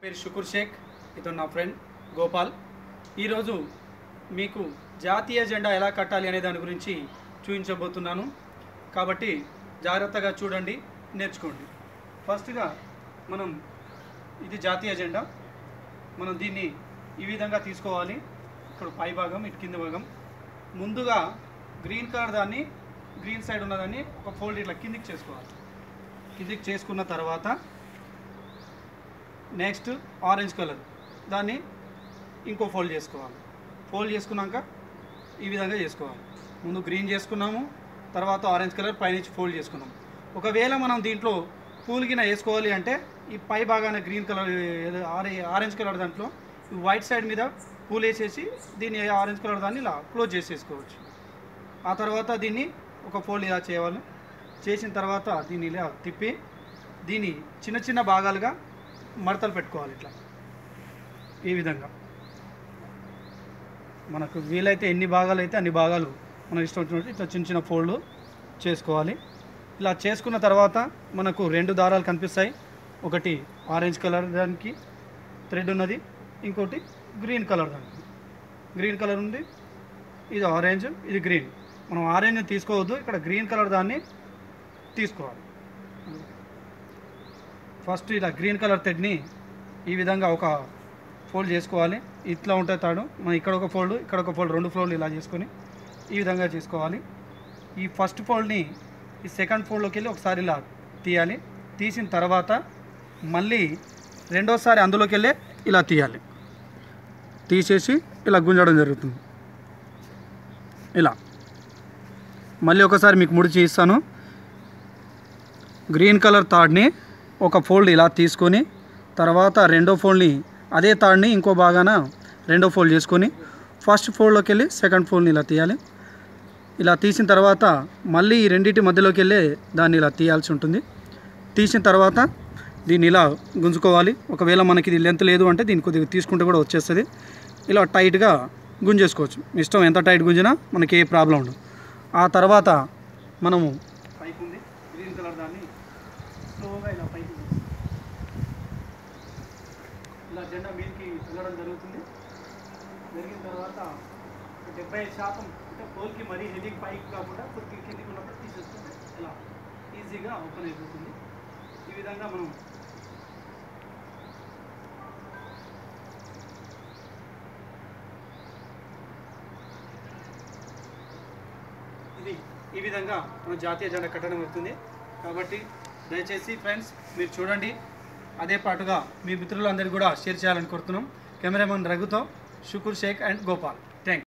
పేరు షుకూర్ షేక్, ఇతను నా ఫ్రెండ్ గోపాల్. ఈరోజు మీకు జాతీయ జెండా ఎలా కట్టాలి అనే దాని గురించి చూపించబోతున్నాను. కాబట్టి జాగ్రత్తగా చూడండి, నేర్చుకోండి. ఫస్ట్గా ఇది జాతీయ జెండా. మనం దీన్ని ఈ విధంగా తీసుకోవాలి. ఇక్కడ పై భాగం, ఇటు కింద భాగం. ముందుగా గ్రీన్ కలర్ దాన్ని, గ్రీన్ సైడ్ ఉన్నదాన్ని ఒక ఫోల్డ్ ఇట్లా కిందికి చేసుకోవాలి. కిందికి చేసుకున్న తర్వాత నెక్స్ట్ ఆరెంజ్ కలర్ దాన్ని ఇంకో ఫోల్డ్ చేసుకోవాలి. ఫోల్డ్ చేసుకున్నాక ఈ విధంగా చేసుకోవాలి. ముందు గ్రీన్ చేసుకున్నాము, తర్వాత ఆరెంజ్ కలర్ పైనుంచి ఫోల్డ్ చేసుకున్నాము. ఒకవేళ మనం దీంట్లో పూల్ గిన వేసుకోవాలి అంటే ఈ పై భాగాన గ్రీన్ కలర్ ఆరెంజ్ కలర్ దాంట్లో వైట్ సైడ్ మీద పూల్ వేసేసి దీన్ని ఆరెంజ్ కలర్ దాన్ని ఇలా క్లోజ్ చేసేసుకోవచ్చు. ఆ తర్వాత దీన్ని ఒక ఫోల్డ్ ఇలా చేయాలి. చేసిన తర్వాత దీన్ని ఇలా తిప్పి దీన్ని చిన్న చిన్న భాగాలుగా మడతలు పెట్టుకోవాలి. ఇట్లా ఈ విధంగా మనకు వీలైతే ఎన్ని భాగాలు అయితే అన్ని భాగాలు మనకు ఇష్టం వచ్చినట్టు ఇట్లా చిన్న చిన్న ఫోల్డ్ చేసుకోవాలి. ఇలా చేసుకున్న తర్వాత మనకు రెండు దారాలు కనిపిస్తాయి. ఒకటి ఆరెంజ్ కలర్ దానికి థ్రెడ్ ఉన్నది, ఇంకోటి గ్రీన్ కలర్ దానికి. గ్రీన్ కలర్ ఉంది, ఇది ఆరెంజ్, ఇది గ్రీన్. మనం ఆరెంజ్ తీసుకోవద్దు, ఇక్కడ గ్రీన్ కలర్ దాన్ని తీసుకోవాలి. ఫస్ట్ ఇలా గ్రీన్ కలర్ థ్రెడ్ని ఈ విధంగా ఒక ఫోల్డ్ చేసుకోవాలి. ఇట్లా ఉంటుంది తాడు. మనం ఇక్కడ ఒక ఫోల్డ్, ఇక్కడ ఒక ఫోల్డ్, రెండు ఫోల్డ్ ఇలా చేసుకొని ఈ విధంగా చేసుకోవాలి. ఈ ఫస్ట్ ఫోల్డ్ని ఈ సెకండ్ ఫోల్డ్లోకి వెళ్ళి ఒకసారి ఇలా తీయాలి. తీసిన తర్వాత మళ్ళీ రెండోసారి అందులోకి వెళ్ళి ఇలా తీయాలి. తీసేసి ఇలా గుంజడం జరుగుతుంది. ఇలా మళ్ళీ ఒకసారి మీకు ముడిచి ఇస్తాను. గ్రీన్ కలర్ తాడ్ని ఒక ఫోల్డ్ ఇలా తీసుకొని తర్వాత రెండో ఫోల్డ్ని అదే తాడ్ని ఇంకో భాగాన రెండో ఫోల్డ్ చేసుకొని ఫస్ట్ ఫోల్డ్లోకి వెళ్ళి సెకండ్ ఫోల్డ్ని ఇలా తీయాలి. ఇలా తీసిన తర్వాత మళ్ళీ ఈ రెండింటి మధ్యలోకి వెళ్ళి దాన్ని ఇలా తీయాల్సి ఉంటుంది. తీసిన తర్వాత దీన్ని ఇలా గుంజుకోవాలి. ఒకవేళ మనకి ఇది లెంత్ లేదు అంటే దీన్ని కొద్దిగా తీసుకుంటే కూడా వచ్చేస్తుంది. ఇలా టైట్గా గుంజేసుకోవచ్చు. ఇష్టం ఎంత టైట్ గుంజినా మనకి ఏ ప్రాబ్లం ఉండదు. ఆ తర్వాత మనము పైకి ఉంది గ్రీన్ కలర్ దాన్ని స్లోగా ఇలా పైకి ఇలా జెండా మీదకి వెళ్ళడం జరుగుతుంది. జరిగిన తర్వాత 75% అంటే పోల్కి మరీ హెవీకి పైకి కాకుండా కొద్దిగా కిందికి ఉన్నప్పుడు తీసేసుకుంటే ఇలా ఈజీగా ఓపెన్ అయిపోతుంది. ఈ విధంగా మనం ఈ విధంగా మన జాతీయ జెండా కట్టడం అవుతుంది. కాబట్టి దయచేసి ఫ్రెండ్స్ మీరు చూడండి. అదే పాటుగా మీ మిత్రులందరికీ కూడా షేర్ చేయాలని కోరుతున్నాం. కెమెరామెన్ రఘుతో షుకూర్ షేక్ అండ్ గోపాల్.